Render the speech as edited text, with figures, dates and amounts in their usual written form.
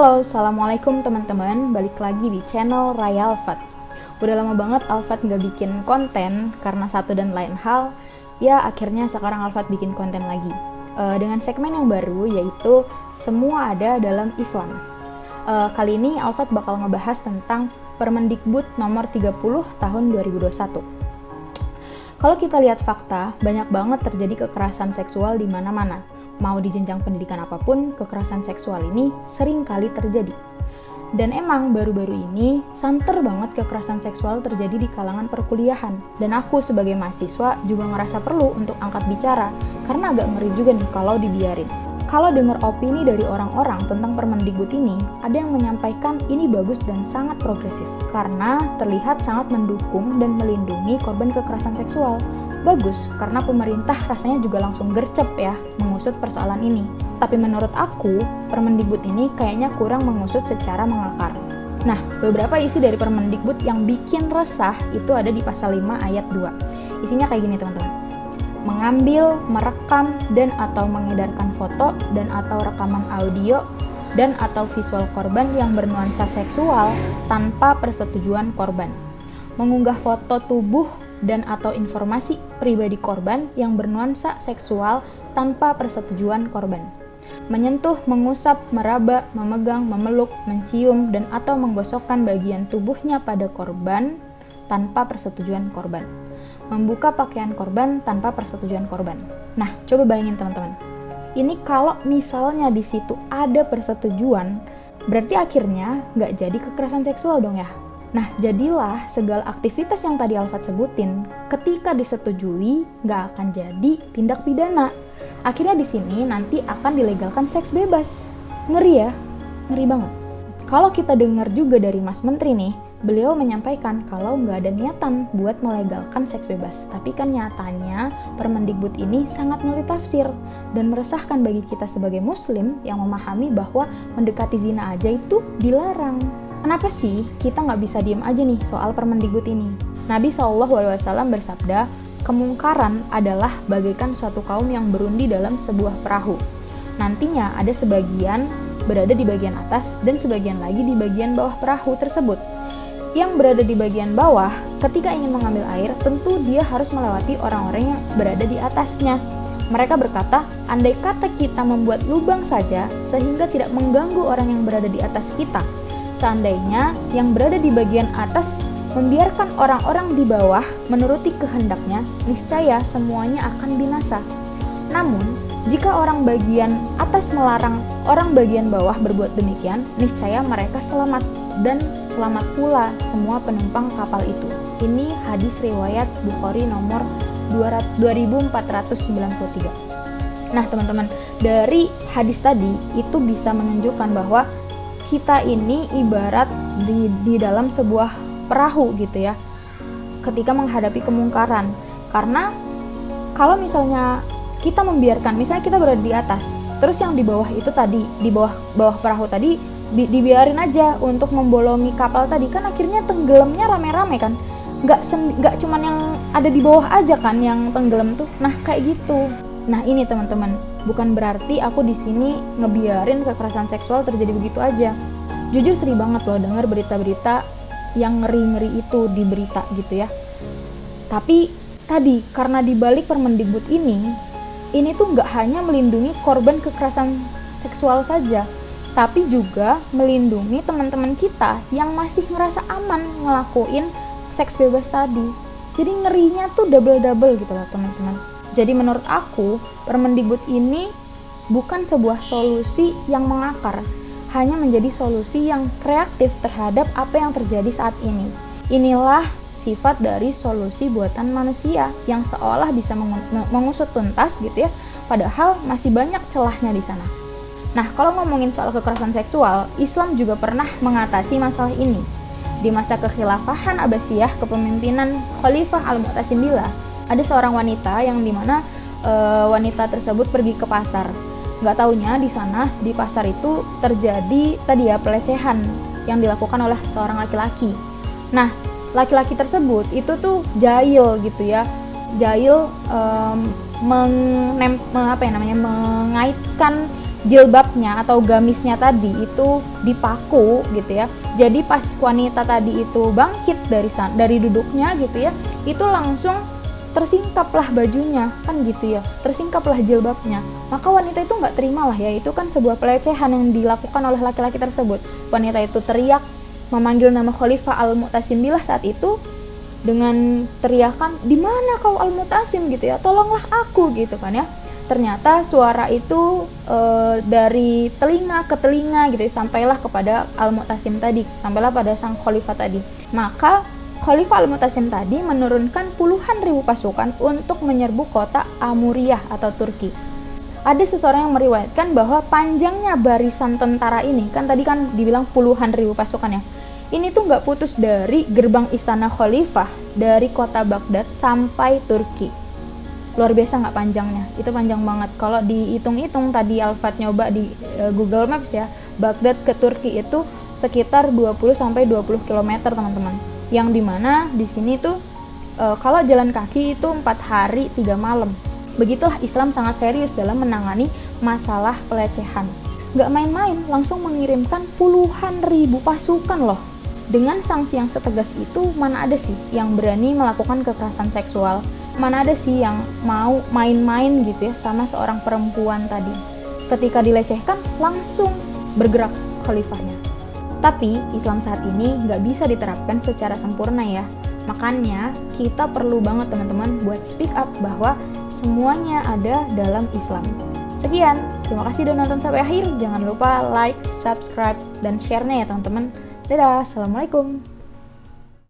Halo, assalamualaikum teman-teman. Balik lagi di channel Raya Alfat. Udah lama banget Alfat nggak bikin konten karena satu dan lain hal. Ya akhirnya sekarang Alfat bikin konten lagi dengan segmen yang baru, yaitu semua ada dalam Islam. Kali ini Alfat bakal ngebahas tentang Permendikbud nomor 30 tahun 2021. Kalau kita lihat fakta, banyak banget terjadi kekerasan seksual di mana-mana. Mau di jenjang pendidikan apapun, kekerasan seksual ini sering kali terjadi. Dan emang baru-baru ini santer banget kekerasan seksual terjadi di kalangan perkuliahan. Dan aku sebagai mahasiswa juga ngerasa perlu untuk angkat bicara, karena agak ngeri juga nih kalau dibiarin. Kalau dengar opini dari orang-orang tentang Permendikbud ini, ada yang menyampaikan ini bagus dan sangat progresif, karena terlihat sangat mendukung dan melindungi korban kekerasan seksual. Bagus, karena pemerintah rasanya juga langsung gercep ya mengusut persoalan ini. Tapi menurut aku, Permendikbud ini kayaknya kurang mengusut secara mengakar. Nah, beberapa isi dari Permendikbud yang bikin resah itu ada di pasal 5 ayat 2. Isinya kayak gini teman-teman. Mengambil, merekam, dan atau mengedarkan foto dan atau rekaman audio dan atau visual korban yang bernuansa seksual tanpa persetujuan korban. Mengunggah foto tubuh dan atau informasi pribadi korban yang bernuansa seksual tanpa persetujuan korban. Menyentuh, mengusap, meraba, memegang, memeluk, mencium, dan atau menggosokkan bagian tubuhnya pada korban tanpa persetujuan korban. Membuka pakaian korban tanpa persetujuan korban. Nah, coba bayangin teman-teman. Ini kalau misalnya di situ ada persetujuan, berarti akhirnya nggak jadi kekerasan seksual dong ya. Nah, jadilah segala aktivitas yang tadi Alfat sebutin, ketika disetujui, nggak akan jadi tindak pidana. Akhirnya di sini nanti akan dilegalkan seks bebas. Ngeri ya? Ngeri banget. Kalau kita dengar juga dari Mas Menteri nih, beliau menyampaikan kalau nggak ada niatan buat melegalkan seks bebas. Tapi kan nyatanya Permendikbud ini sangat multitafsir dan meresahkan bagi kita sebagai muslim yang memahami bahwa mendekati zina aja itu dilarang. Kenapa sih kita nggak bisa diem aja nih soal Permendikbud ini? Nabi SAW bersabda, kemungkaran adalah bagaikan suatu kaum yang berundi dalam sebuah perahu. Nantinya ada sebagian berada di bagian atas dan sebagian lagi di bagian bawah perahu tersebut. Yang berada di bagian bawah, ketika ingin mengambil air, tentu dia harus melewati orang-orang yang berada di atasnya. Mereka berkata, andai kata kita membuat lubang saja sehingga tidak mengganggu orang yang berada di atas kita, seandainya yang berada di bagian atas membiarkan orang-orang di bawah menuruti kehendaknya, niscaya semuanya akan binasa. Namun, jika orang bagian atas melarang orang bagian bawah berbuat demikian, niscaya mereka selamat dan selamat pula semua penumpang kapal itu. Ini hadis riwayat Bukhari nomor 2493. Nah, teman-teman, dari hadis tadi itu bisa menunjukkan bahwa kita ini ibarat di dalam sebuah perahu gitu ya, ketika menghadapi kemungkaran. Karena kalau misalnya kita membiarkan, misalnya kita berada di atas, terus yang di bawah itu tadi, di bawah perahu tadi dibiarin aja untuk membolongi kapal tadi, kan akhirnya tenggelamnya rame-rame kan, nggak cuman yang ada di bawah aja kan yang tenggelam tuh. Nah kayak gitu. Nah ini teman-teman, bukan berarti aku di sini ngebiarin kekerasan seksual terjadi begitu aja. Jujur sedih banget loh dengar berita-berita yang ngeri-ngeri itu di berita gitu ya. Tapi tadi karena dibalik Permendikbud ini tuh nggak hanya melindungi korban kekerasan seksual saja, tapi juga melindungi teman-teman kita yang masih ngerasa aman ngelakuin seks bebas tadi. Jadi ngerinya tuh double-double gitu loh teman-teman. Jadi menurut aku, Permendikbud ini bukan sebuah solusi yang mengakar, hanya menjadi solusi yang reaktif terhadap apa yang terjadi saat ini. Inilah sifat dari solusi buatan manusia yang seolah bisa mengusut tuntas gitu ya, padahal masih banyak celahnya di sana. Nah, kalau ngomongin soal kekerasan seksual, Islam juga pernah mengatasi masalah ini. Di masa kekhilafahan Abbasiyah kepemimpinan Khalifah Al-Mu'tasim Billah, ada seorang wanita yang dimana wanita tersebut pergi ke pasar. Nggak taunya di sana di pasar itu terjadi tadi ya pelecehan yang dilakukan oleh seorang laki-laki. Nah, laki-laki tersebut itu tuh jahil gitu ya, jahil mengaitkan jilbabnya atau gamisnya tadi itu dipaku gitu ya. Jadi pas wanita tadi itu bangkit dari duduknya gitu ya, itu langsung tersingkaplah bajunya, kan gitu ya, tersingkaplah jilbabnya. Maka wanita itu nggak terima lah ya, itu kan sebuah pelecehan yang dilakukan oleh laki-laki tersebut. Wanita itu teriak, memanggil nama Khalifah Al-Mu'tasim Billah saat itu dengan teriakan, di mana kau Al-Mu'tasim gitu ya, tolonglah aku gitu kan ya. Ternyata suara itu dari telinga ke telinga gitu ya, sampailah kepada Al-Mu'tasim tadi, sampailah pada sang Khalifah tadi. Maka Khalifah Al-Mu'tasim tadi menurunkan puluhan ribu pasukan untuk menyerbu kota Amuriyah atau Turki. Ada seseorang yang meriwayatkan bahwa panjangnya barisan tentara ini, kan tadi kan dibilang puluhan ribu pasukan ya, ini tuh nggak putus dari gerbang istana Khalifah dari kota Baghdad sampai Turki. Luar biasa nggak panjangnya, itu panjang banget. Kalau dihitung-hitung tadi Alfat nyoba di Google Maps ya, Baghdad ke Turki itu sekitar 20-20 km teman-teman. Yang dimana di sini tuh kalau jalan kaki itu 4 hari 3 malam. Begitulah Islam sangat serius dalam menangani masalah pelecehan. Nggak main-main, langsung mengirimkan puluhan ribu pasukan loh. Dengan sanksi yang setegas itu, mana ada sih yang berani melakukan kekerasan seksual? Mana ada sih yang mau main-main gitu ya sama seorang perempuan tadi? Ketika dilecehkan, langsung bergerak khalifahnya. Tapi Islam saat ini nggak bisa diterapkan secara sempurna ya. Makanya kita perlu banget teman-teman buat speak up bahwa semuanya ada dalam Islam. Sekian, terima kasih udah nonton sampai akhir. Jangan lupa like, subscribe, dan share-nya ya teman-teman. Dadah, assalamualaikum.